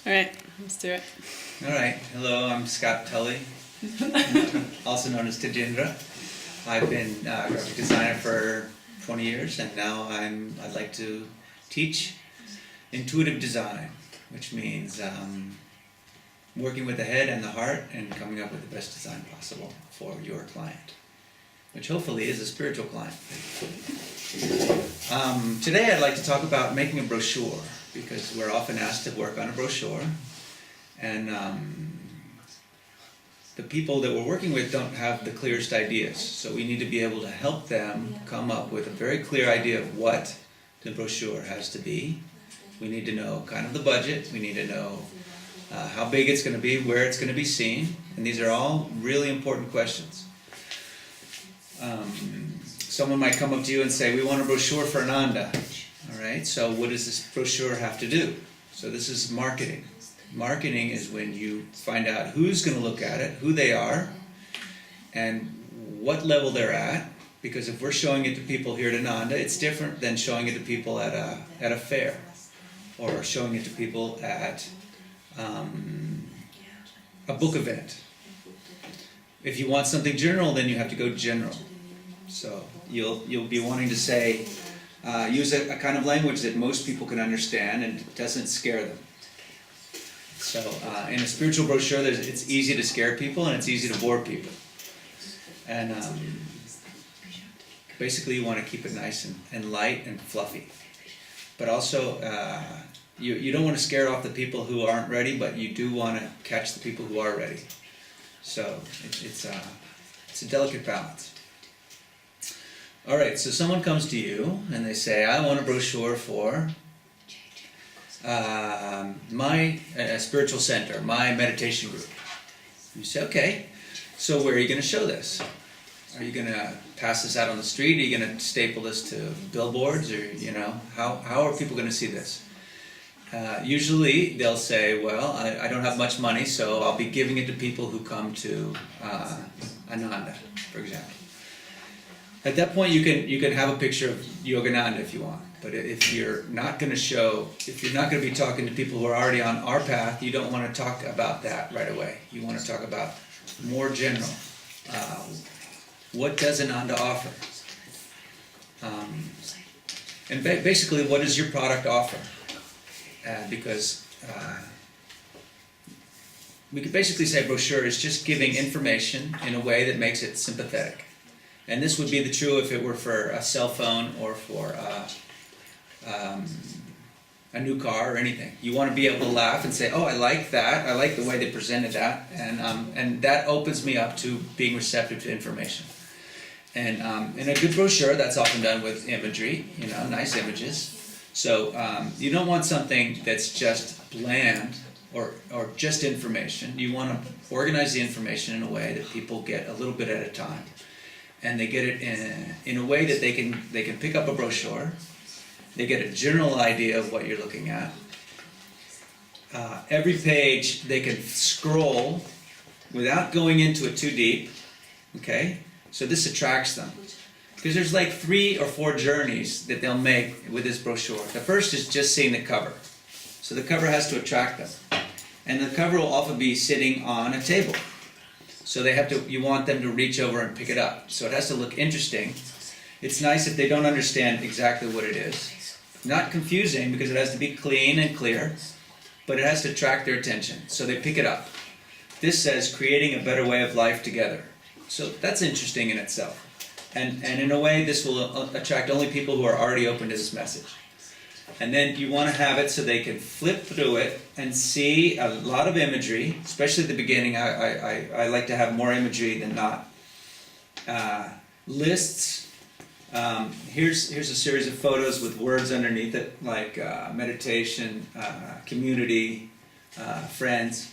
All right, let's do it. All right. Hello, I'm Scott Tully, also known as Tejindra. I've been a graphic designer for 20 years, and now I'd like to teach intuitive design, which means working with the head and the heart and coming up with the best design possible for your client, which hopefully is a spiritual client. Today I'd like to talk about making a brochure, because we're often asked to work on a brochure, and the people that we're working with don't have the clearest ideas, so we need to be able to help them come up with a very clear idea of what the brochure has to be. We need to know kind of the budget, we need to know how big it's going to be, where it's going to be seen, and these are all really important questions. Someone might come up to you and say, we want a brochure for Ananda. All right, so what does this brochure have to do? So this is marketing. Marketing is when you find out who's going to look at it, who they are, and what level they're at. Because if we're showing it to people here at Ananda, it's different than showing it to people at a fair, or showing it to people at a book event. If you want something general, then you have to go general. So you'll be wanting to say, use a kind of language that most people can understand and doesn't scare them. So in a spiritual brochure, it's easy to scare people and it's easy to bore people. And basically you want to keep it nice and light and fluffy. But also, you don't want to scare off the people who aren't ready, but you do want to catch the people who are ready. So it's a delicate balance. All right, so someone comes to you and they say, I want a brochure for my spiritual center, my meditation group. You say, okay, so where are you going to show this? Are you going to pass this out on the street? Are you going to staple this to billboards? Or, how are people going to see this? Usually they'll say, well, I don't have much money, so I'll be giving it to people who come to Ananda, for example. At that point, you can have a picture of Yogananda if you want. But if you're not going to be talking to people who are already on our path, you don't want to talk about that right away. You want to talk about more general. What does Ananda offer? And basically, what does your product offer? Because we could basically say brochure is just giving information in a way that makes it sympathetic. And this would be the true if it were for a cell phone or for a new car or anything. You want to be able to laugh and say, oh, I like that. I like the way they presented that. And that opens me up to being receptive to information. And in a good brochure, that's often done with imagery, nice images. So you don't want something that's just bland or just information. You want to organize the information in a way that people get a little bit at a time. And they get it in a way that they can pick up a brochure. They get a general idea of what you're looking at. Every page they can scroll without going into it too deep. Okay? So this attracts them. Because there's like 3 or 4 journeys that they'll make with this brochure. The first is just seeing the cover. So the cover has to attract them. And the cover will often be sitting on a table. So you want them to reach over and pick it up. So it has to look interesting. It's nice if they don't understand exactly what it is. Not confusing, because it has to be clean and clear, but it has to attract their attention. So they pick it up. This says, creating a better way of life together. So that's interesting in itself. And in a way, this will attract only people who are already open to this message. And then you want to have it so they can flip through it and see a lot of imagery, especially at the beginning. I like to have more imagery than not. Lists. Here's a series of photos with words underneath it, like meditation, community, friends.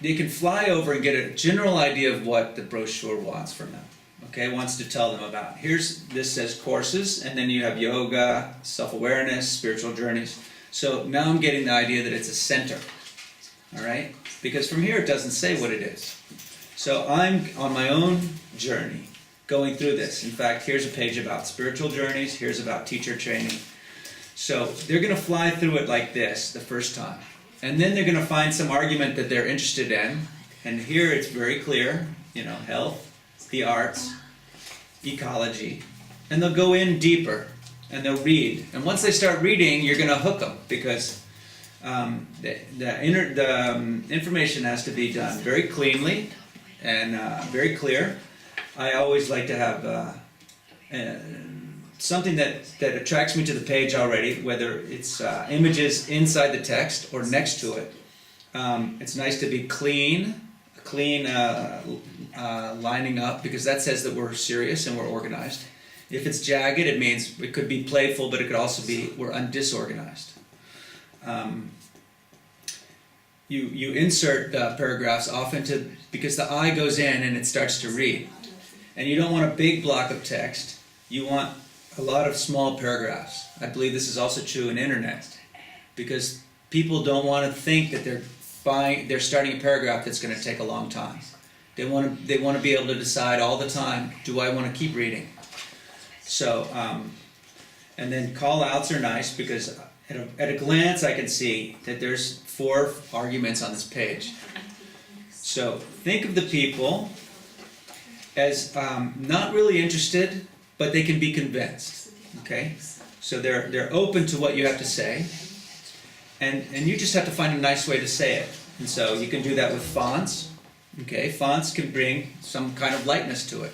They can fly over and get a general idea of what the brochure wants from them. Okay, wants to tell them about. This says courses, and then you have yoga, self-awareness, spiritual journeys. So now I'm getting the idea that it's a center. All right? Because from here it doesn't say what it is. So I'm on my own journey going through this. In fact, here's a page about spiritual journeys. Here's about teacher training. So they're going to fly through it like this the first time. And then they're going to find some argument that they're interested in. And here it's very clear, health, the arts, ecology. And they'll go in deeper and they'll read. And once they start reading, you're going to hook them because the information has to be done very cleanly and very clear. I always like to have something that attracts me to the page already, whether it's images inside the text or next to it. It's nice to be clean lining up, because that says that we're serious and we're organized. If it's jagged, it means it could be playful, but it could also be we're undisorganized. You insert paragraphs often because the eye goes in and it starts to read. And you don't want a big block of text. You want a lot of small paragraphs. I believe this is also true in internet, because people don't want to think that they're starting a paragraph that's going to take a long time. They want to be able to decide all the time, do I want to keep reading? So, and then call-outs are nice, because at a glance I can see that there's 4 arguments on this page. So think of the people as not really interested, but they can be convinced. Okay? So they're open to what you have to say, and you just have to find a nice way to say it. And so you can do that with fonts. Okay? Fonts can bring some kind of lightness to it.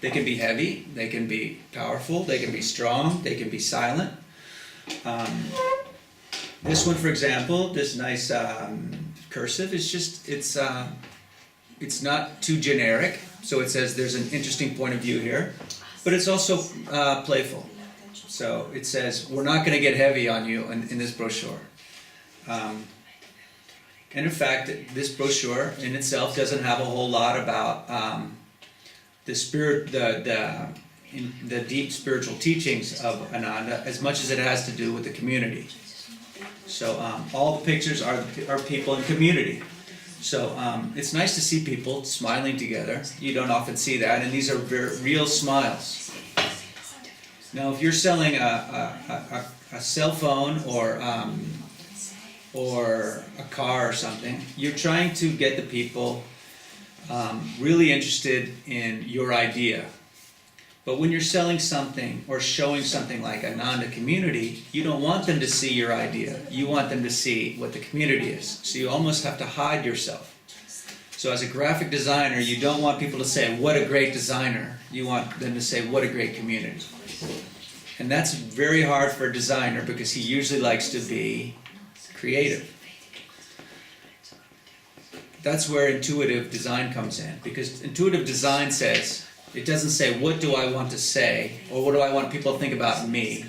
They can be heavy, they can be powerful, they can be strong, they can be silent. This one, for example, this nice cursive is just, it's not too generic, so it says there's an interesting point of view here, but it's also playful. So it says, we're not going to get heavy on you in this brochure. And in fact, this brochure in itself doesn't have a whole lot about the deep spiritual teachings of Ananda, as much as it has to do with the community. So all the pictures are people in community. So it's nice to see people smiling together. You don't often see that, and these are real smiles. Now, if you're selling a cell phone or a car or something, you're trying to get the people really interested in your idea. But when you're selling something or showing something like Ananda community, you don't want them to see your idea. You want them to see what the community is. So you almost have to hide yourself. So as a graphic designer, you don't want people to say, what a great designer. You want them to say, what a great community. And that's very hard for a designer, because he usually likes to be creative. That's where intuitive design comes in, because intuitive design says, it doesn't say, what do I want to say, or what do I want people to think about me?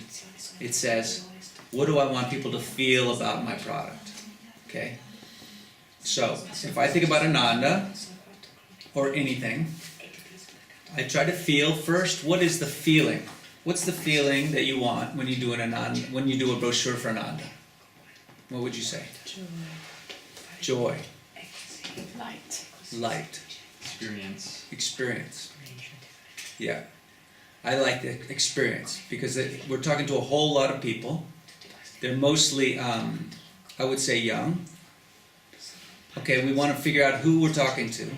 It says, what do I want people to feel about my product? Okay? So, if I think about Ananda, or anything, I try to feel first, what is the feeling? What's the feeling that you want when you do a brochure for Ananda? What would you say? Joy. Light. Experience. Yeah. I like the experience, because we're talking to a whole lot of people. They're mostly, I would say, young. Okay, we want to figure out who we're talking to.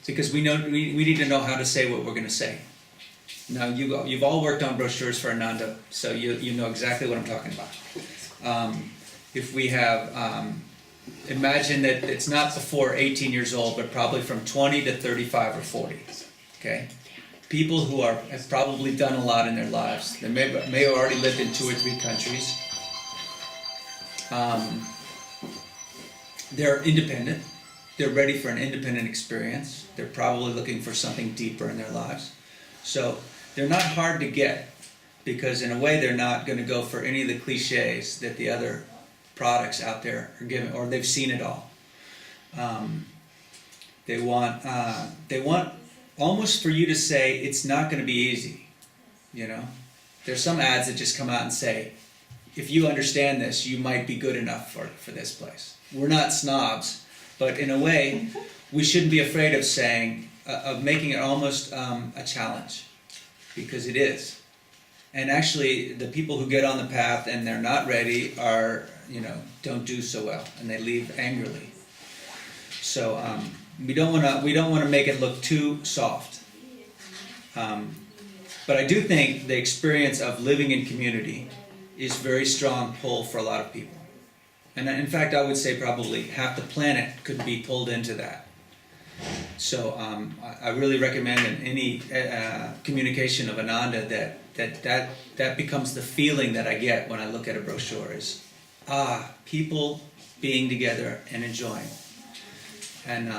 Because we need to know how to say what we're going to say. Now, you've all worked on brochures for Ananda, so you know exactly what I'm talking about. If we have, imagine that it's not before 18 years old, but probably from 20 to 35 or 40. Okay? People who have probably done a lot in their lives. They may have already lived in 2 or 3 countries. They're independent. They're ready for an independent experience. They're probably looking for something deeper in their lives. So they're not hard to get, because in a way they're not going to go for any of the cliches that the other products out there are giving, or they've seen it all. They want almost for you to say, it's not going to be easy. You know, there's some ads that just come out and say, if you understand this, you might be good enough for this place. We're not snobs, but in a way, we shouldn't be afraid of saying, of making it almost a challenge, because it is. And actually, the people who get on the path and they're not ready are, don't do so well, and they leave angrily. So we don't want to make it look too soft. But I do think the experience of living in community is very strong pull for a lot of people. And in fact, I would say probably half the planet could be pulled into that. So I really recommend in any communication of Ananda that becomes the feeling that I get when I look at a brochure is, people being together and enjoying. And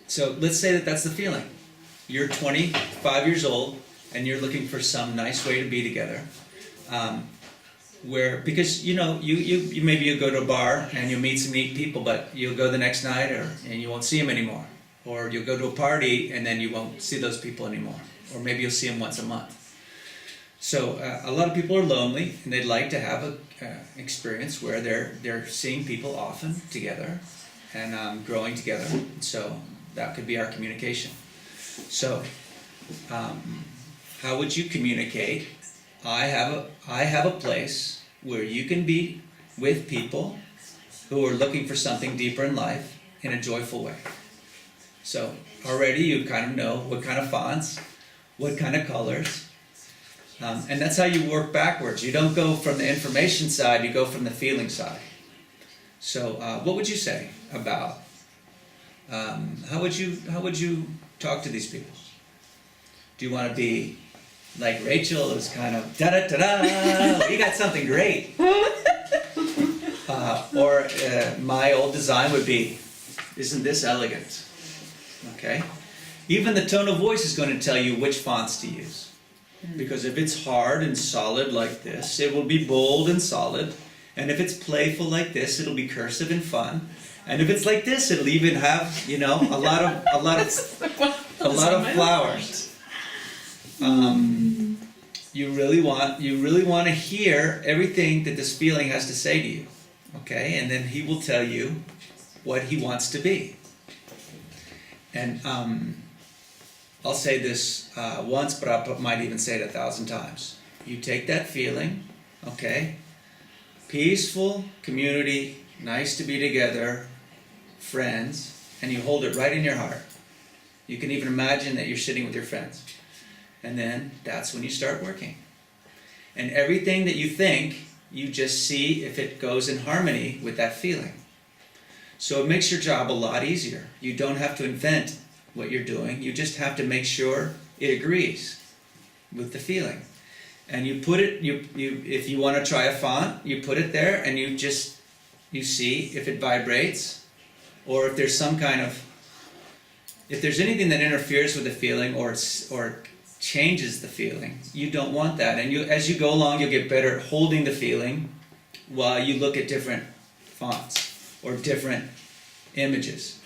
so let's say that that's the feeling. You're 25 years old and you're looking for some nice way to be together. Because you maybe you go to a bar and you meet some neat people, but you'll go the next night and you won't see them anymore. Or you'll go to a party and then you won't see those people anymore. Or maybe you'll see them once a month. So a lot of people are lonely and they'd like to have an experience where they're seeing people often together and growing together. So that could be our communication. So how would you communicate? I have a place where you can be with people who are looking for something deeper in life in a joyful way. So already you kind of know what kind of fonts, what kind of colors, and that's how you work backwards. You don't go from the information side, you go from the feeling side. So what would you say about, how would you talk to these people? Do you want to be like Rachel, is kind of da-da-da-da, we got something great. Or my old design would be, isn't this elegant? Okay? Even the tone of voice is going to tell you which fonts to use. Because if it's hard and solid like this, it will be bold and solid. And if it's playful like this, it'll be cursive and fun. And if it's like this, it'll even have, a lot of flowers. You really want to hear everything that this feeling has to say to you, okay? And then he will tell you what he wants to be. And I'll say this once, but I might even say it 1,000 times. You take that feeling, okay? Peaceful community, nice to be together, friends, and you hold it right in your heart. You can even imagine that you're sitting with your friends. And then that's when you start working. And everything that you think, you just see if it goes in harmony with that feeling. So it makes your job a lot easier. You don't have to invent what you're doing. You just have to make sure it agrees with the feeling. And you put it, if you want to try a font, you put it there and you see if it vibrates or if there's if there's anything that interferes with the feeling or changes the feeling. You don't want that. And as you go along, you'll get better at holding the feeling while you look at different fonts or different images.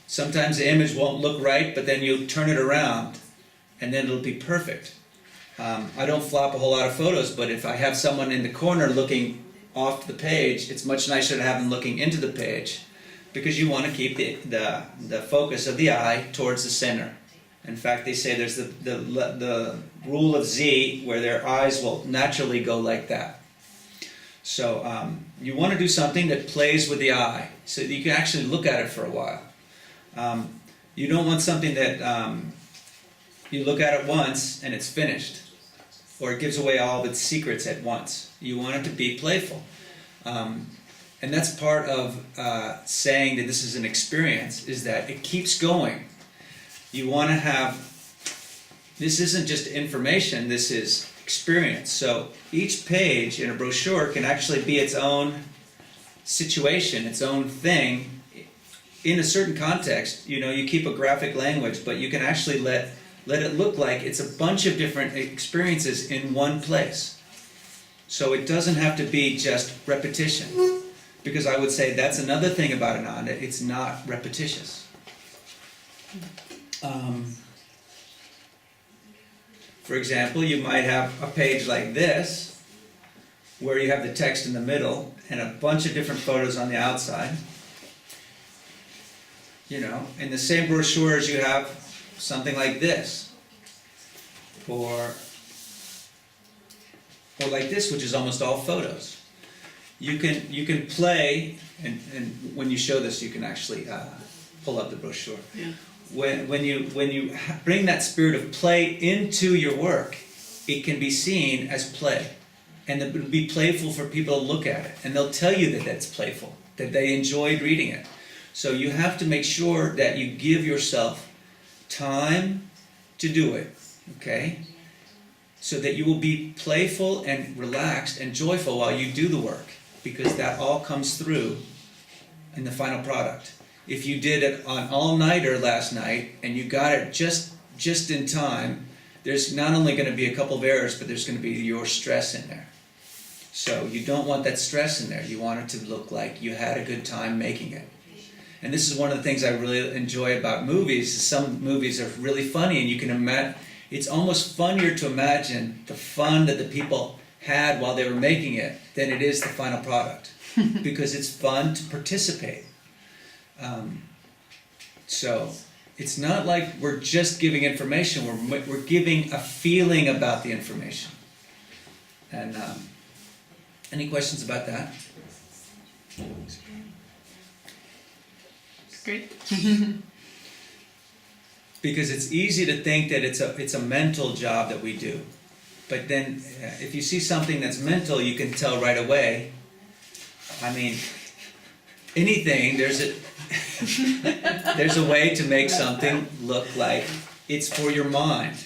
Sometimes the image won't look right, but then you turn it around and then it'll be perfect. I don't flop a whole lot of photos, but if I have someone in the corner looking off the page, it's much nicer to have them looking into the page because you want to keep the focus of the eye towards the center. In fact, they say there's the rule of Z where their eyes will naturally go like that. So you want to do something that plays with the eye so that you can actually look at it for a while. You don't want something that you look at it once and it's finished or it gives away all of its secrets at once. You want it to be playful. And that's part of saying that this is an experience, is that it keeps going. You want to have, this isn't just information, this is experience. So each page in a brochure can actually be its own situation, its own thing. In a certain context, you keep a graphic language, but you can actually let it look like it's a bunch of different experiences in one place. So it doesn't have to be just repetition. Because I would say that's another thing about Ananda, it's not repetitious. For example, you might have a page like this, where you have the text in the middle and a bunch of different photos on the outside. in the same brochures you have something like this, or like this, which is almost all photos. You can play, and when you show this, you can actually pull up the brochure. Yeah. When you bring that spirit of play into your work, it can be seen as play, and it will be playful for people to look at it, and they'll tell you that that's playful, that they enjoyed reading it. So you have to make sure that you give yourself time to do it, okay? So that you will be playful and relaxed and joyful while you do the work, because that all comes through in the final product. If you did it on all-nighter last night and you got it just in time, there's not only going to be a couple of errors, but there's going to be your stress in there. So you don't want that stress in there. You want it to look like you had a good time making it. And this is one of the things I really enjoy about movies. Some movies are really funny, and you can imagine, it's almost funnier to imagine the fun that the people had while they were making it than it is the final product, because it's fun to participate. So it's not like we're just giving information, we're giving a feeling about the information. And any questions about that? Great. Because it's easy to think that it's a mental job that we do. But then if you see something that's mental, you can tell right away. I mean, anything, there's a way to make something look like it's for your mind.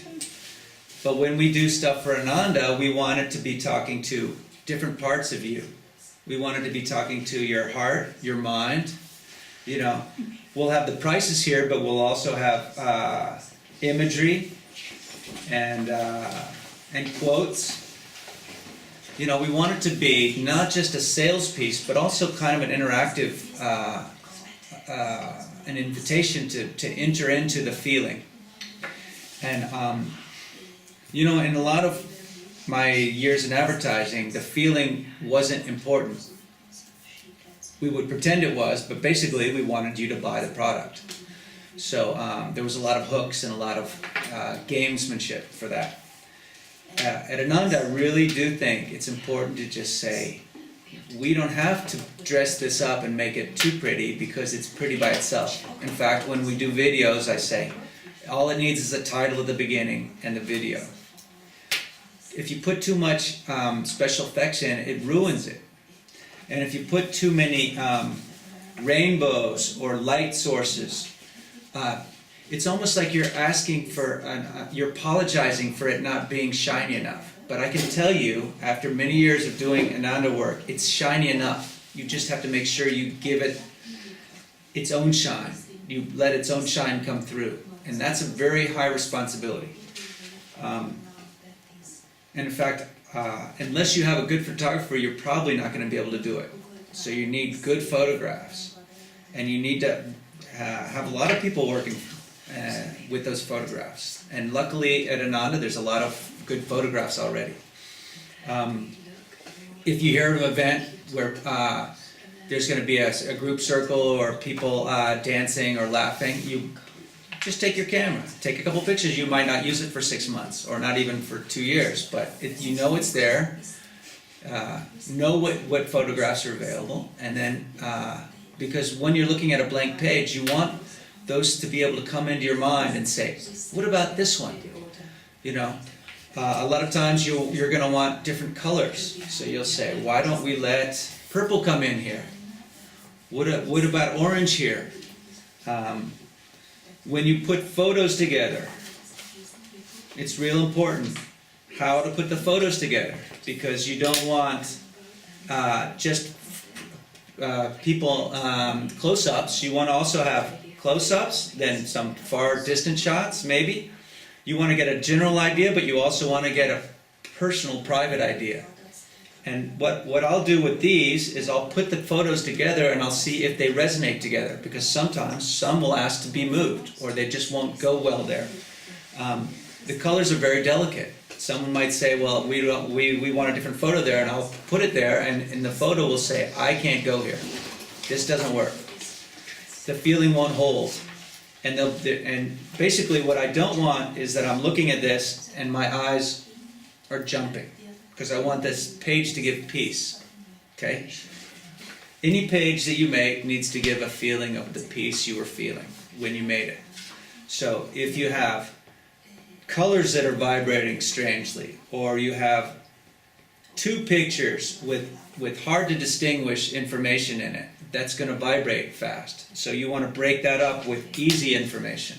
But when we do stuff for Ananda, we want it to be talking to different parts of you. We want it to be talking to your heart, your mind. We'll have the prices here, but we'll also have imagery and quotes. We want it to be not just a sales piece, but also kind of an interactive, an invitation to enter into the feeling. And in a lot of my years in advertising, the feeling wasn't important. We would pretend it was, but basically we wanted you to buy the product. So there was a lot of hooks and a lot of gamesmanship for that. At Ananda, I really do think it's important to just say, we don't have to dress this up and make it too pretty, because it's pretty by itself. In fact, when we do videos, I say, all it needs is a title at the beginning and the video. If you put too much special effects in, it ruins it. And if you put too many rainbows or light sources, it's almost like you're asking for, you're apologizing for it not being shiny enough. But I can tell you, after many years of doing Ananda work, it's shiny enough. You just have to make sure you give it its own shine. You let its own shine come through. And that's a very high responsibility. And in fact, unless you have a good photographer, you're probably not going to be able to do it. So you need good photographs. And you need to have a lot of people working with those photographs. And luckily at Ananda, there's a lot of good photographs already. If you hear of an event where there's going to be a group circle or people dancing or laughing, you just take your camera, take a couple pictures. You might not use it for 6 months or not even for 2 years, but you know it's there. Know what photographs are available, and then because when you're looking at a blank page, you want those to be able to come into your mind and say, what about this one? A lot of times you're going to want different colors. So you'll say, why don't we let purple come in here? What about orange here? When you put photos together, it's real important how to put the photos together, because you don't want just people close-ups. You want to also have close-ups, then some far distant shots maybe. You want to get a general idea, but you also want to get a personal, private idea. And what I'll do with these is I'll put the photos together and I'll see if they resonate together, because sometimes some will ask to be moved or they just won't go well there. The colors are very delicate. Someone might say, well, we want a different photo there, and I'll put it there, and the photo will say, I can't go here. This doesn't work. the feeling won't hold. And basically what I don't want is that I'm looking at this and my eyes are jumping, because I want this page to give peace. Okay? Any page that you make needs to give a feeling of the peace you were feeling when you made it. So if you have colors that are vibrating strangely, or you have two pictures with hard to distinguish information in it, that's going to vibrate fast. So you want to break that up with easy information.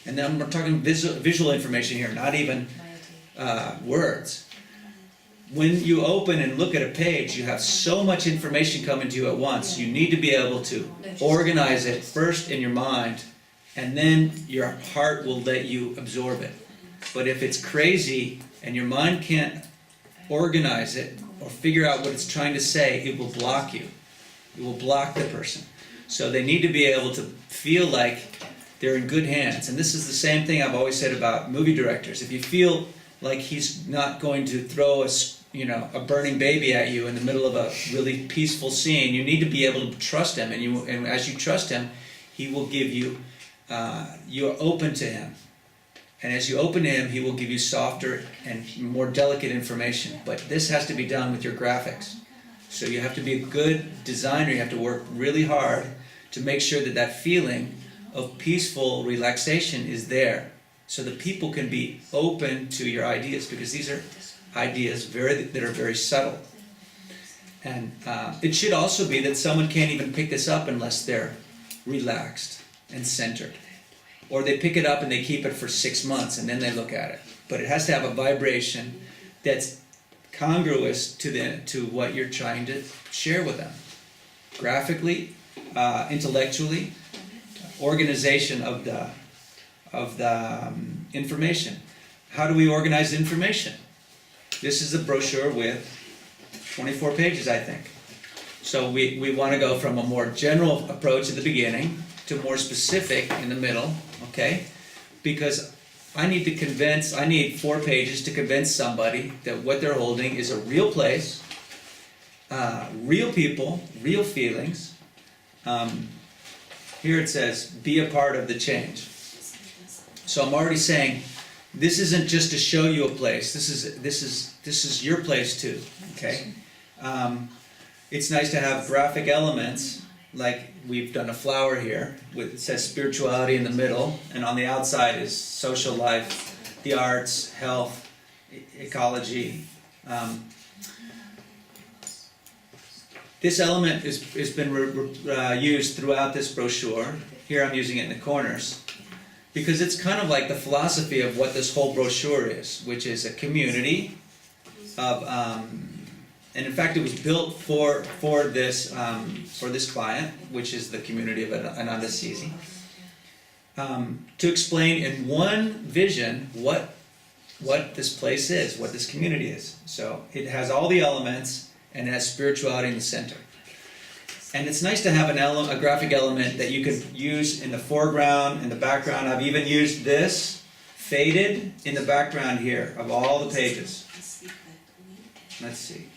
And then we're talking visual information here, not even words. When you open and look at a page, you have so much information coming to you at once. You need to be able to organize it first in your mind, and then your heart will let you absorb it. But if it's crazy and your mind can't organize it or figure out what it's trying to say, it will block you. It will block the person. So they need to be able to feel like they're in good hands. And this is the same thing I've always said about movie directors. If you feel like he's not going to throw a burning baby at you in the middle of a really peaceful scene, you need to be able to trust him. And as you trust him, he will give you, you're open to him. And as you open to him, he will give you softer and more delicate information. But this has to be done with your graphics. So you have to be a good designer. You have to work really hard to make sure that that feeling of peaceful relaxation is there, so that people can be open to your ideas, because these are ideas that are very subtle. And it should also be that someone can't even pick this up unless they're relaxed and centered. Or they pick it up and they keep it for 6 months and then they look at it. But it has to have a vibration that's congruous to what you're trying to share with them. Graphically, intellectually, organization of the information. How do we organize information? This is a brochure with 24 pages, I think. So we want to go from a more general approach at the beginning to more specific in the middle, okay? Because I need 4 pages to convince somebody that what they're holding is a real place, real people, real feelings. Here it says, be a part of the change. So I'm already saying, this isn't just to show you a place. This is your place too. Okay. It's nice to have graphic elements, like we've done a flower here. It says spirituality in the middle, and on the outside is social life, the arts, health, ecology. This element has been used throughout this brochure. Here I'm using it in the corners, because it's kind of like the philosophy of what this whole brochure is, which is a community of, and in fact it was built for this client, which is the community of Ananda, to explain in one vision what this place is, what this community is. So it has all the elements, and it has spirituality in the center. And it's nice to have a graphic element that you could use in the foreground, in the background. I've even used this faded in the background here of all the pages. Let's see.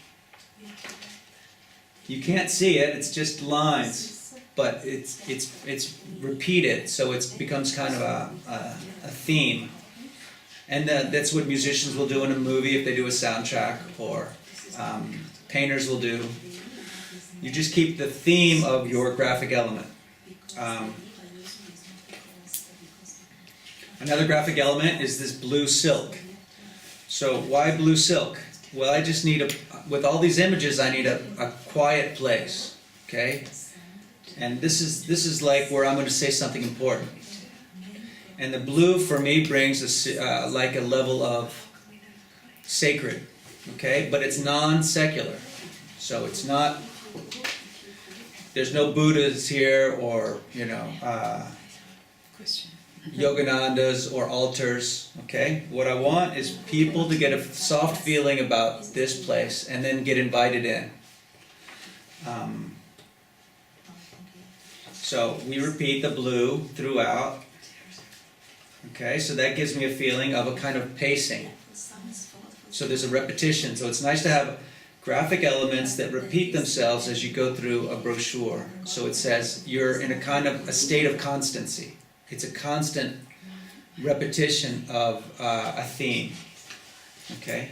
You can't see it, it's just lines, but it's repeated, so it becomes kind of a theme. And that's what musicians will do in a movie if they do a soundtrack, or painters will do. You just keep the theme of your graphic element. Another graphic element is this blue silk. So why blue silk? Well, I just need with all these images, I need a quiet place, okay? And this is like where I'm going to say something important. And the blue for me brings like a level of sacred, okay? But it's non-secular. So it's not, there's no Buddhas here, or, Yoganandas or altars, okay? What I want is people to get a soft feeling about this place and then get invited in. So we repeat the blue throughout, okay? So that gives me a feeling of a kind of pacing. So there's a repetition. So it's nice to have graphic elements that repeat themselves as you go through a brochure. So it says you're in a kind of a state of constancy. It's a constant repetition of a theme. Okay?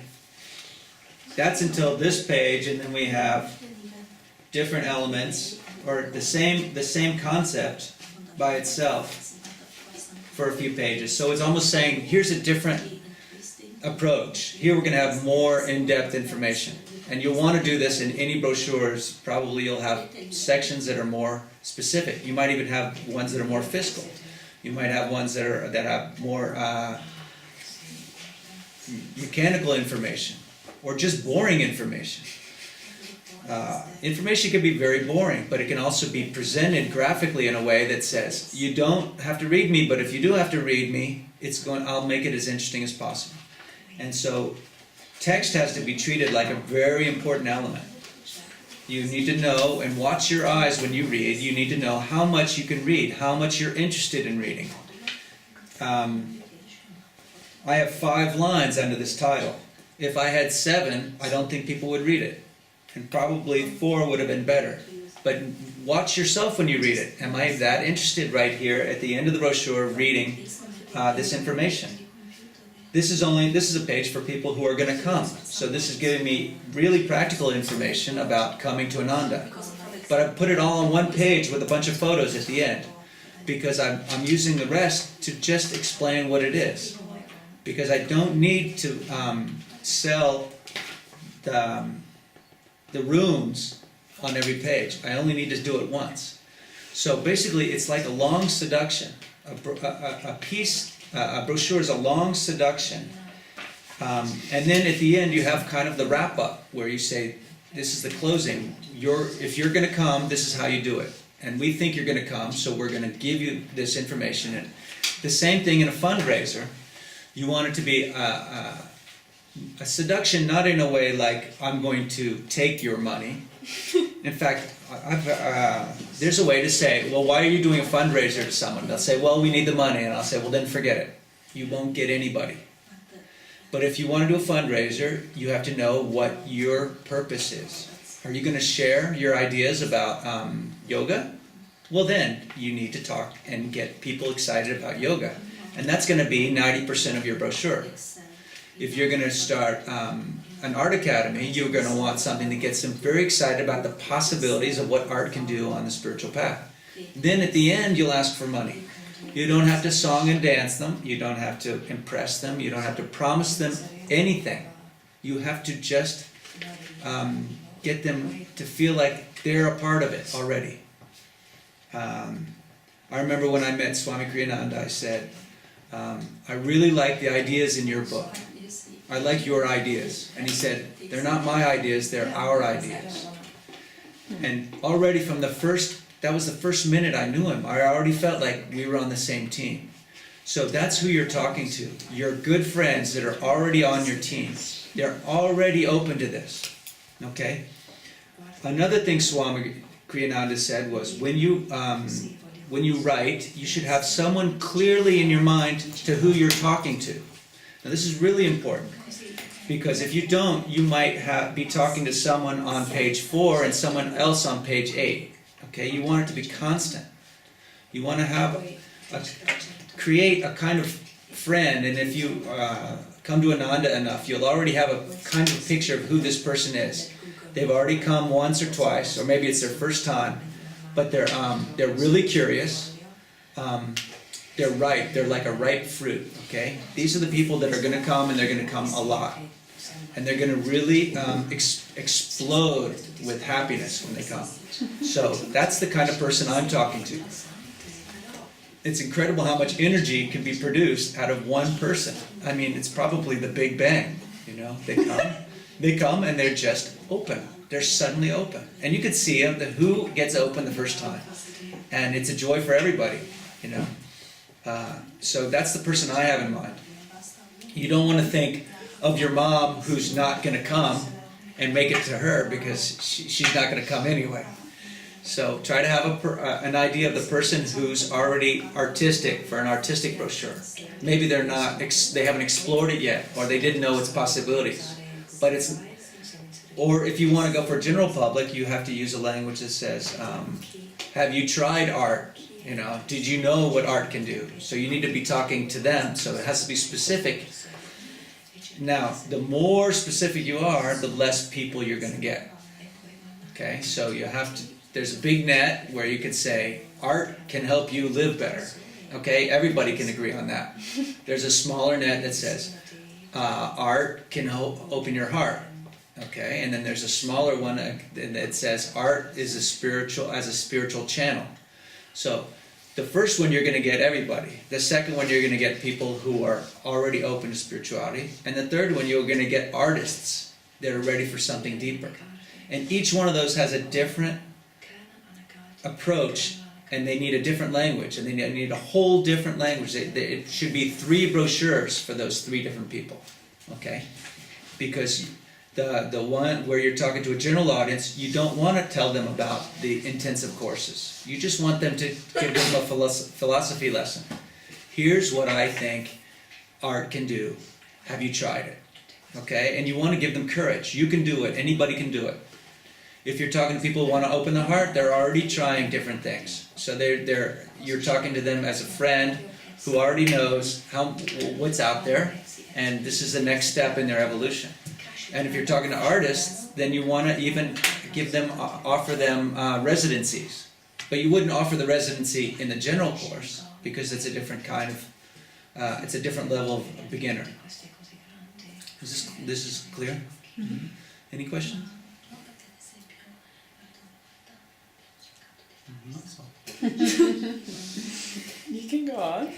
That's until this page, and then we have different elements, or the same concept by itself for a few pages. So it's almost saying, here's a different approach. Here we're going to have more in-depth information. And you'll want to do this in any brochures. Probably you'll have sections that are more specific. You might even have ones that are more fiscal. You might have ones that have more mechanical information, or just boring information. Information can be very boring, but it can also be presented graphically in a way that says, you don't have to read me, but if you do have to read me, I'll make it as interesting as possible. And so text has to be treated like a very important element. You need to know, and watch your eyes when you read, you need to know how much you can read, how much you're interested in reading. I have 5 lines under this title. If I had 7, I don't think people would read it. And probably 4 would have been better. But watch yourself when you read it. Am I that interested right here at the end of the brochure reading this information? This is a page for people who are going to come. So this is giving me really practical information about coming to Ananda. But I put it all on one page with a bunch of photos at the end, because I'm using the rest to just explain what it is. Because I don't need to sell the rooms on every page. I only need to do it once. So basically it's like a long seduction. A brochure is a long seduction. And then at the end you have kind of the wrap-up where you say, this is the closing. If you're going to come, this is how you do it. And we think you're going to come, so we're going to give you this information. And the same thing in a fundraiser. You want it to be a seduction, not in a way like, I'm going to take your money. In fact, there's a way to say, well, why are you doing a fundraiser to someone? They'll say, well, we need the money. And I'll say, well, then forget it. You won't get anybody. But if you want to do a fundraiser, you have to know what your purpose is. Are you going to share your ideas about yoga? Well, then you need to talk and get people excited about yoga. And that's going to be 90% of your brochure. If you're going to start an art academy, you're going to want something that gets them very excited about the possibilities of what art can do on the spiritual path. Then at the end, you'll ask for money. You don't have to song and dance them. You don't have to impress them. You don't have to promise them anything. You have to just get them to feel like they're a part of it already. I remember when I met Swami Kriyananda, I said, I really like the ideas in your book. I like your ideas. And he said, they're not my ideas, they're our ideas. And already from that was the first minute I knew him, I already felt like we were on the same team. So that's who you're talking to. Your good friends that are already on your team. They're already open to this. Okay? Another thing Swami Kriyananda said was, when you write, you should have someone clearly in your mind to who you're talking to. Now this is really important, because if you don't, you might be talking to someone on page 4 and someone else on page 8. Okay, you want it to be constant. You want to create a kind of friend, and if you come to Ananda enough, you'll already have a kind of picture of who this person is. They've already come once or twice, or maybe it's their first time, but they're really curious. They're ripe. They're like a ripe fruit. Okay, these are the people that are going to come, and they're going to come a lot, and they're going to really explode with happiness when they come. So that's the kind of person I'm talking to. It's incredible how much energy can be produced out of one person. I mean, it's probably the Big Bang. You know, they come, and they're just open. They're suddenly open, and you could see them. Who gets open the first time, and it's a joy for everybody. You know. So that's the person I have in mind. You don't want to think of your mom who's not going to come and make it to her, because she's not going to come anyway. So try to have an idea of the person who's already artistic for an artistic brochure. Maybe they haven't explored it yet, or they didn't know its possibilities. But Or if you want to go for general public, you have to use a language that says, have you tried art? You know, did you know what art can do? So you need to be talking to them, so it has to be specific. Now, the more specific you are, the less people you're going to get. Okay, so you have to, there's a big net where you could say, art can help you live better. Okay, everybody can agree on that. There's a smaller net that says, art can open your heart. Okay, and then there's a smaller one that says, art is a spiritual channel. So, the first one you're going to get everybody. The second one you're going to get people who are already open to spirituality. And the third one you're going to get artists that are ready for something deeper. And each one of those has a different approach, and they need a different language, and they need a whole different language. It should be 3 brochures for those 3 different people. Okay? Because the one where you're talking to a general audience, you don't want to tell them about the intensive courses. You just want them to give them a philosophy lesson. Here's what I think art can do. Have you tried it? Okay? And you want to give them courage. You can do it. Anybody can do it. If you're talking to people who want to open their heart, they're already trying different things. So you're talking to them as a friend who already knows what's out there, and this is the next step in their evolution. And if you're talking to artists, then you want to even offer them residencies. But you wouldn't offer the residency in the general course, because it's a different kind of, it's a different level of beginner. This is clear? Mm-hmm. Any questions? You can go on.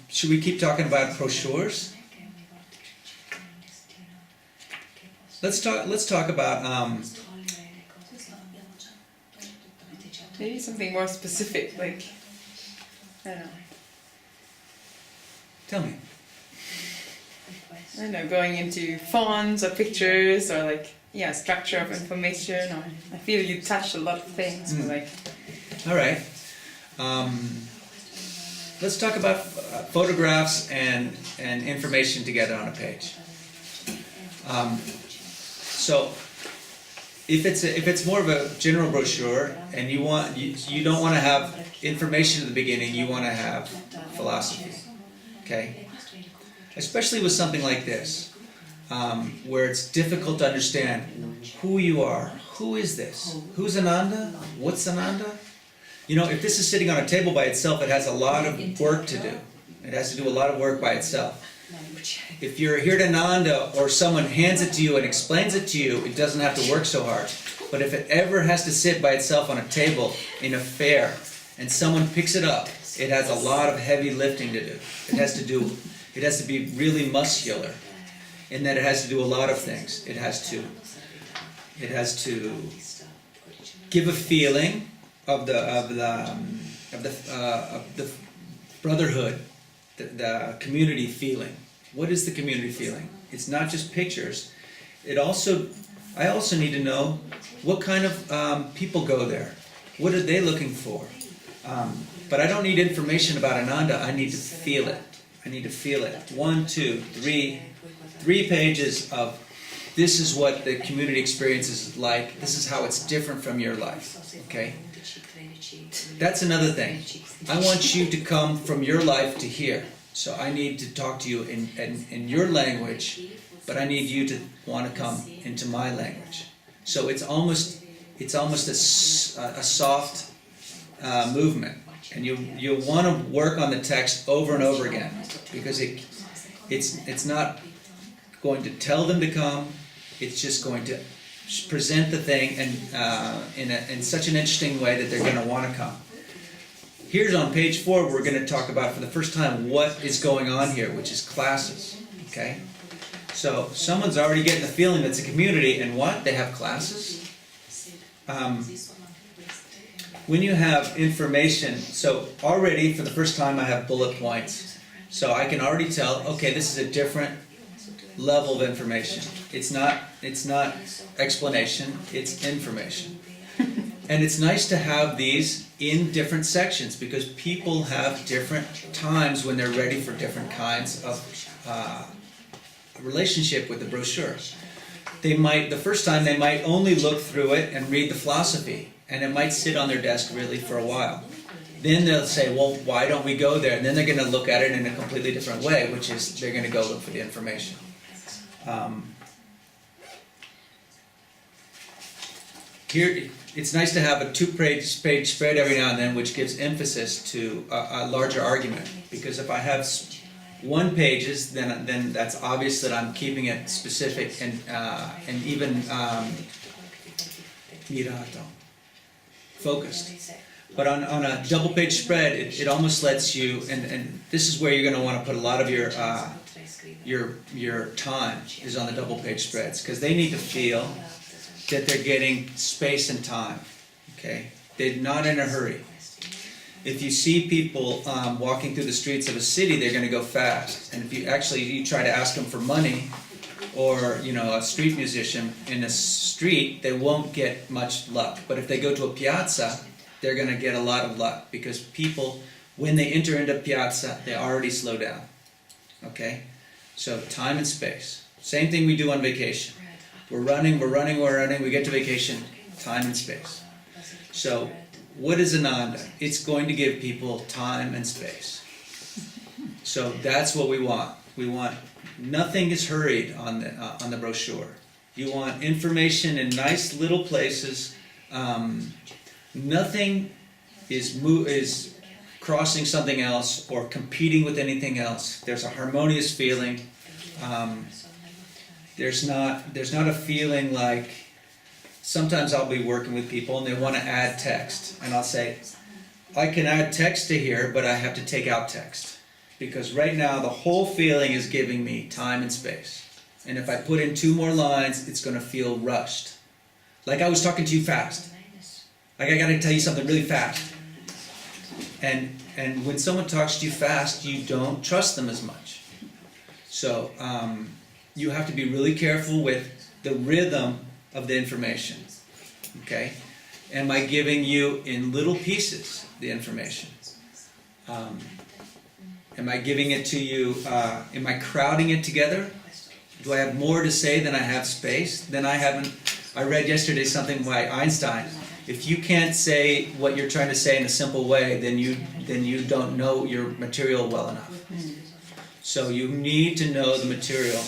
Should we keep talking about brochures? Let's talk about maybe something more specific, like, I don't know. Tell me. I don't know, going into fonts or pictures or like, yeah, structure of information. Or I feel you touch a lot of things. But like. All right. Let's talk about photographs and information together on a page. So, if it's more of a general brochure and you don't want to have information at the beginning, you want to have philosophy. Okay. Especially with something like this, where it's difficult to understand who you are. Who is this? Who's Ananda? What's Ananda? You know, if this is sitting on a table by itself, it has a lot of work to do. It has to do a lot of work by itself. If you're here to Ananda, or someone hands it to you and explains it to you, it doesn't have to work so hard. But if it ever has to sit by itself on a table in a fair, and someone picks it up, it has a lot of heavy lifting to do. It has to be really muscular, in that it has to do a lot of things. It has to give a feeling of the brotherhood, the community feeling. What is the community feeling? It's not just pictures. I also need to know what kind of people go there. What are they looking for? But I don't need information about Ananda. I need to feel it. I need to feel it. 1, 2, 3 pages of this is what the community experience is like. This is how it's different from your life. Okay? That's another thing. I want you to come from your life to here. So I need to talk to you in your language, but I need you to want to come into my language. So it's almost a soft movement. And you'll want to work on the text over and over again, because it's not going to tell them to come. It's just going to present the thing in such an interesting way that they're going to want to come. Here's on page 4, we're going to talk about for the first time what is going on here, which is classes. Okay, so someone's already getting the feeling that it's a community, and what? They have classes. When you have information, so already for the first time I have bullet points. So I can already tell, okay, this is a different level of information. It's not explanation, it's information. And it's nice to have these in different sections because people have different times when they're ready for different kinds of relationship with the brochure. The first time they might only look through it and read the philosophy, and it might sit on their desk really for a while. Then they'll say, well, why don't we go there? And then they're going to look at it in a completely different way, which is they're going to go look for the information. Here, it's nice to have a two-page spread every now and then, which gives emphasis to a larger argument. Because if I have one pages, then that's obvious that I'm keeping it specific and even focused. But on a double-page spread, it almost lets you, and this is where you're going to want to put a lot of your time is on the double-page spreads, because they need to feel that they're getting space and time. Okay, they're not in a hurry. If you see people walking through the streets of a city, they're going to go fast. And if you try to ask them for money, or a street musician in a street, they won't get much luck. But if they go to a piazza, they're going to get a lot of luck, because people, when they enter into piazza, they already slow down. Okay, so time and space. Same thing we do on vacation. We're running, we get to vacation, time and space. So, what is Ananda? It's going to give people time and space. So that's what we want. We want, nothing is hurried on the brochure. You want information in nice little places. Nothing is crossing something else or competing with anything else. There's a harmonious feeling. There's not a feeling like, sometimes I'll be working with people and they want to add text, and I'll say, I can add text to here, but I have to take out text, because right now the whole feeling is giving me time and space, and if I put in 2 more lines, it's going to feel rushed, like I was talking to you fast, like I got to tell you something really fast. And when someone talks to you fast, you don't trust them as much. So you have to be really careful with the rhythm of the information. Okay? Am I giving you in little pieces the information? Am I giving it to you, am I crowding it together? Do I have more to say than I have space? Then I read yesterday something by Einstein. If you can't say what you're trying to say in a simple way, then you don't know your material well enough. So you need to know the material.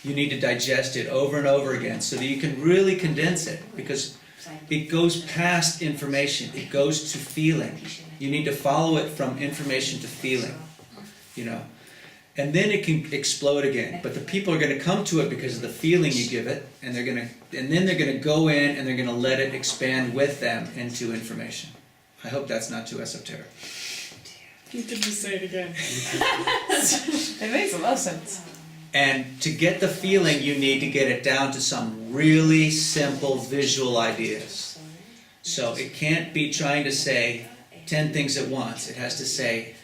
You need to digest it over and over again so that you can really condense it, because it goes past information. It goes to feeling. You need to follow it from information to feeling, and then it can explode again. But the people are going to come to it because of the feeling you give it, and then they're going to go in and they're going to let it expand with them into information. I hope that's not too esoteric. You could just say it again. It makes a lot of sense. And to get the feeling, you need to get it down to some really simple visual ideas. So it can't be trying to say 10 things at once. It has to say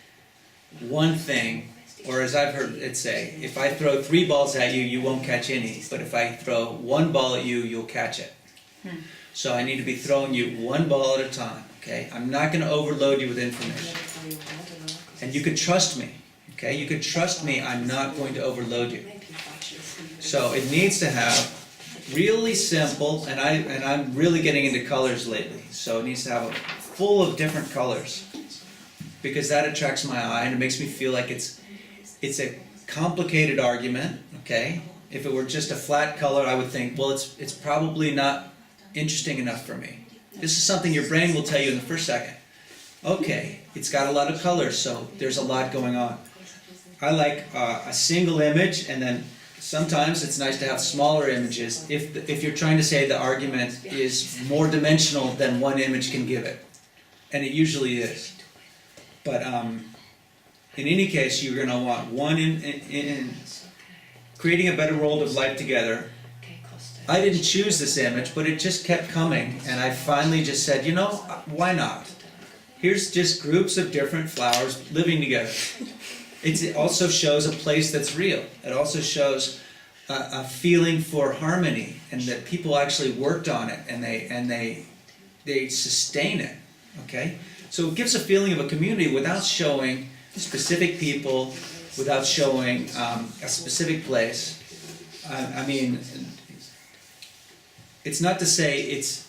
one thing, or as I've heard it say, if I throw 3 balls at you, you won't catch any. But if I throw 1 ball at you, you'll catch it. So I need to be throwing you 1 ball at a time. Okay? I'm not going to overload you with information. And you can trust me. Okay, you can trust me, I'm not going to overload you. So it needs to have really simple, and I'm really getting into colors lately, so it needs to have full of different colors, because that attracts my eye and it makes me feel like it's a complicated argument. Okay, if it were just a flat color, I would think, well, it's probably not interesting enough for me. This is something your brain will tell you in the first second. Okay, it's got a lot of colors, so there's a lot going on. I like a single image, and then sometimes it's nice to have smaller images if you're trying to say the argument is more dimensional than one image can give it. And it usually is. But in any case, you're going to want one in creating a better world of life together. I didn't choose this image, but it just kept coming, and I finally just said, why not? Here's just groups of different flowers living together. It also shows a place that's real. It also shows a feeling for harmony, and that people actually worked on it, and they they sustain it, okay? So it gives a feeling of a community without showing specific people, without showing a specific place. I mean, it's not to say it's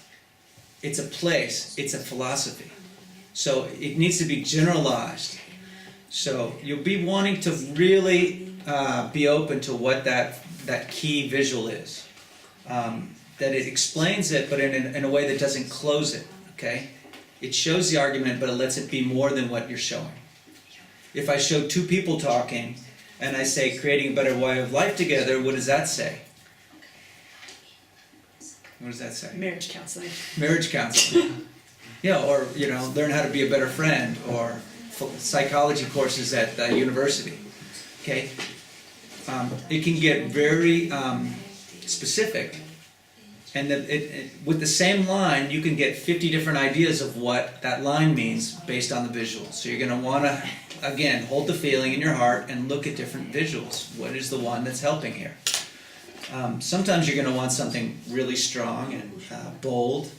a place, it's a philosophy. So it needs to be generalized. So you'll be wanting to really be open to what that key visual is. That it explains it, but in a way that doesn't close it, okay? It shows the argument, but it lets it be more than what you're showing. If I show two people talking, and I say creating a better way of life together, what does that say? What does that say? Marriage counseling. Marriage counseling. Yeah, or, you know, learn how to be a better friend, or psychology courses at the university. Okay? It can get very specific. And with the same line, you can get 50 different ideas of what that line means based on the visual. So you're going to want to, again, hold the feeling in your heart and look at different visuals. What is the one that's helping here? Sometimes you're going to want something really strong and bold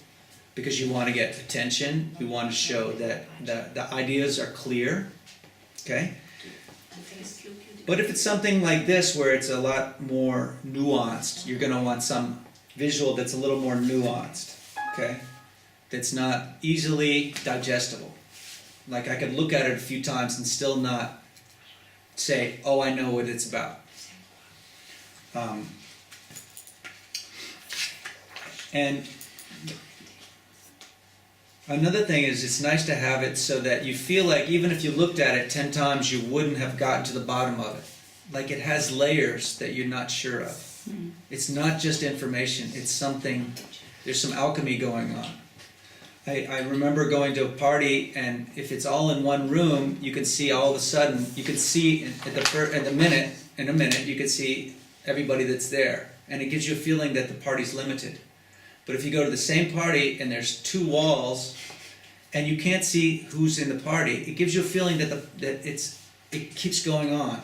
because you want to get attention. You want to show that the ideas are clear. Okay? But if it's something like this where it's a lot more nuanced, you're going to want some visual that's a little more nuanced, okay? That's not easily digestible. Like I could look at it a few times and still not say, oh, I know what it's about. And another thing is it's nice to have it so that you feel like even if you looked at it 10 times, you wouldn't have gotten to the bottom of it. Like it has layers that you're not sure of. It's not just information, it's something, there's some alchemy going on. I remember going to a party, and if it's all in one room, you can see all of a sudden, you can see in a minute, you can see everybody that's there. And it gives you a feeling that the party's limited. But if you go to the same party and there's two walls, and you can't see who's in the party, it gives you a feeling that it keeps going on.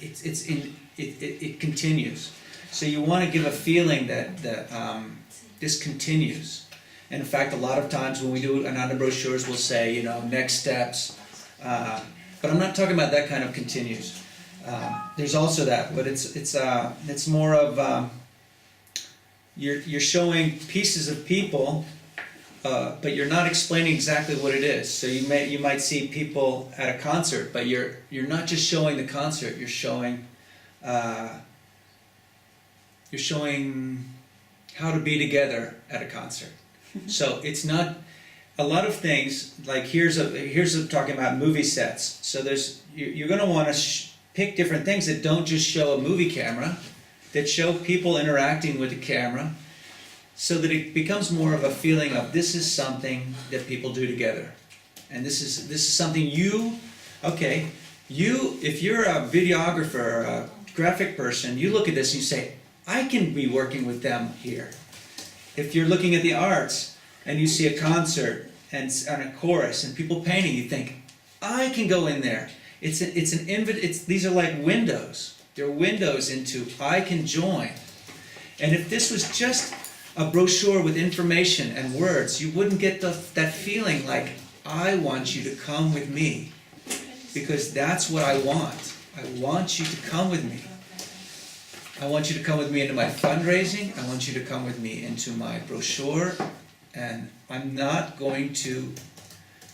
It continues. So you want to give a feeling that this continues. And in fact, a lot of times when we do Ananda brochures, we'll say, you know, next steps. But I'm not talking about that kind of continues. There's also that, but it's more of you're showing pieces of people, but you're not explaining exactly what it is. So you might see people at a concert, but you're not just showing the concert. You're showing how to be together at a concert. So it's not a lot of things. Like here's talking about movie sets. So you're going to want to pick different things that don't just show a movie camera, that show people interacting with the camera, so that it becomes more of a feeling of this is something that people do together, and this is something if you're a videographer or a graphic person, you look at this and you say, I can be working with them here. If you're looking at the arts and you see a concert and a chorus and people painting, you think, I can go in there. These are like windows. They're windows into I can join. And if this was just a brochure with information and words, you wouldn't get that feeling like I want you to come with me, because that's what I want. I want you to come with me. I want you to come with me into my fundraising. I want you to come with me into my brochure. And I'm not going to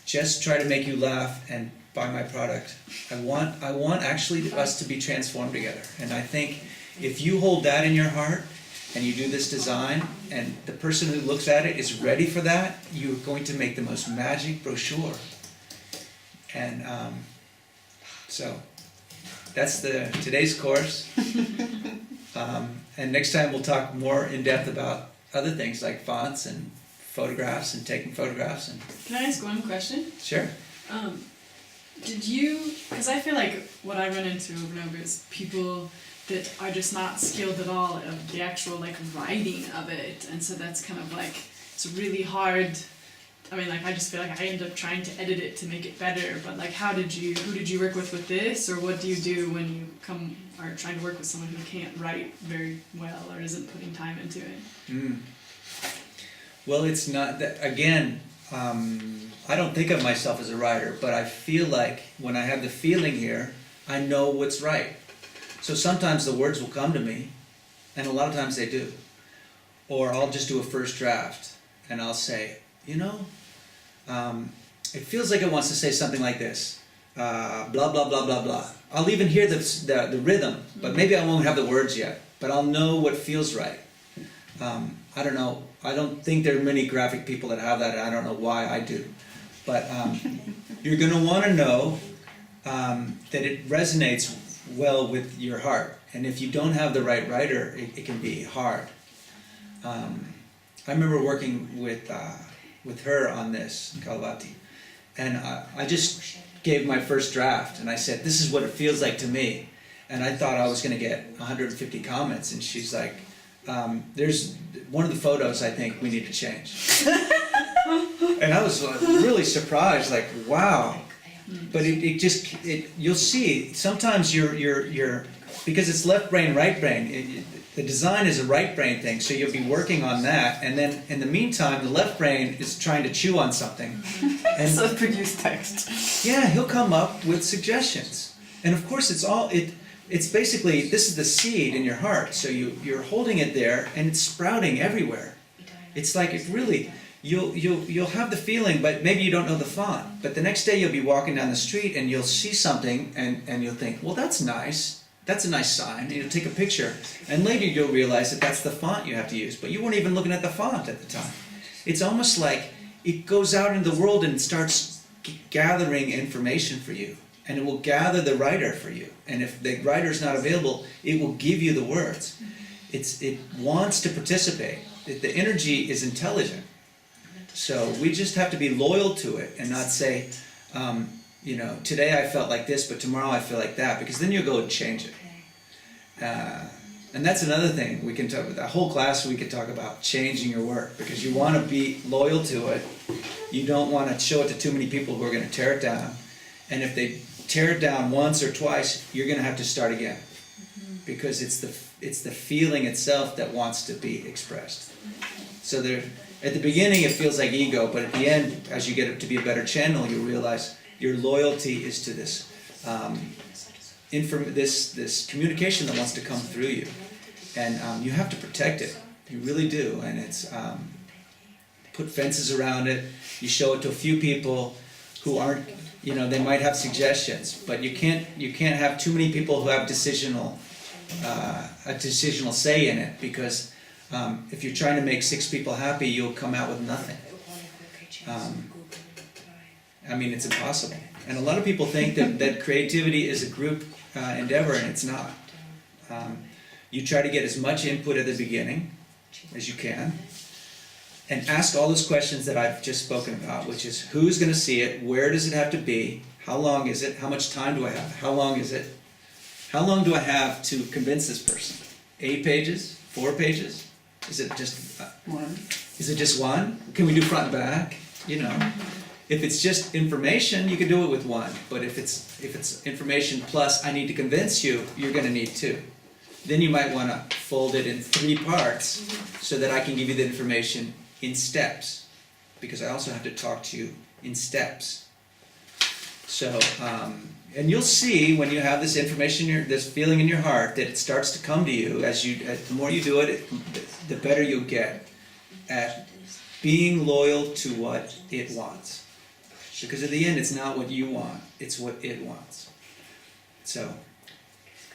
just try to make you laugh and buy my product. I want actually us to be transformed together. And I think if you hold that in your heart and you do this design and the person who looks at it is ready for that, you're going to make the most magic brochure. And so that's today's course. And next time we'll talk more in depth about other things like fonts and photographs and taking photographs. And can I ask one question? Sure. Did you, because I feel like what I run into over and over is people that are just not skilled at all of the actual like writing of it, and so that's kind of like, it's really hard. I mean, like, I just feel like I end up trying to edit it to make it better, but like, who did you work with this, or what do you do when you are trying to work with someone who can't write very well or isn't putting time into it? Well, it's not that, again, I don't think of myself as a writer, but I feel like when I have the feeling here, I know what's right. So sometimes the words will come to me, and a lot of times they do. Or I'll just do a first draft, and I'll say, you know, it feels like it wants to say something like this, blah, blah, blah, blah, blah. I'll even hear the rhythm, but maybe I won't have the words yet, but I'll know what feels right. I don't know. I don't think there are many graphic people that have that, and I don't know why I do. But you're going to want to know that it resonates well with your heart. And if you don't have the right writer, it can be hard. I remember working with her on this, Kalvati, and I just gave my first draft, and I said, this is what it feels like to me. And I thought I was going to get 150 comments, and she's like, there's one of the photos I think we need to change. And I was really surprised, like, wow. But you'll see, sometimes you're because it's left brain, right brain, the design is a right brain thing, so you'll be working on that, and then in the meantime, the left brain is trying to chew on something. And So produce text. yeah, he'll come up with suggestions. And of course, it's basically, this is the seed in your heart, so you're holding it there, and it's sprouting everywhere. It's like, it really, you'll have the feeling, but maybe you don't know the font. But the next day you'll be walking down the street, and you'll see something, and you'll think, well, that's nice. That's a nice sign, and you'll take a picture. And later you'll realize that that's the font you have to use, but you weren't even looking at the font at the time. It's almost like it goes out into the world and starts gathering information for you. And it will gather the writer for you. And if the writer's not available, it will give you the words. It wants to participate. The energy is intelligent. So we just have to be loyal to it and not say, you know, today I felt like this, but tomorrow I feel like that, because then you'll go and change it. And that's another thing we can talk about. The whole class we could talk about changing your work, because you want to be loyal to it. You don't want to show it to too many people who are going to tear it down. And if they tear it down once or twice, you're going to have to start again, because it's the feeling itself that wants to be expressed. So at the beginning it feels like ego, but at the end, as you get it to be a better channel, you realize your loyalty is to this this communication that wants to come through you, and you have to protect it. You really do. And it's put fences around it. You show it to a few people who aren't. You know, they might have suggestions, but you can't have too many people who have a decisional say in it, because if you're trying to make 6 people happy, you'll come out with nothing. I mean, it's impossible. And a lot of people think that creativity is a group endeavor, and it's not. You try to get as much input at the beginning as you can, and ask all those questions that I've just spoken about, which is, who's going to see it, where does it have to be, how long is it, how much time do I have, how long is it, how long do I have to convince this person? 8 pages? 4 pages? Is it just One. Is it just one? Can we do front and back? You know, if it's just information, you can do it with 1. But if it's information plus I need to convince you, you're going to need 2. Then you might want to fold it in 3 parts so that I can give you the information in steps, because I also have to talk to you in steps. So, and you'll see when you have this information, this feeling in your heart, that it starts to come to you the more you do it, the better you'll get at being loyal to what it wants. Because at the end, it's not what you want; it's what it wants. So,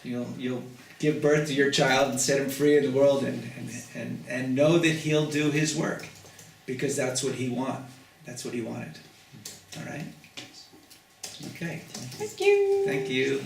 you'll give birth to your child and set him free in the world, and know that he'll do his work, because that's what he wanted. That's what he wanted. All right? Okay. Thank you. Thank you.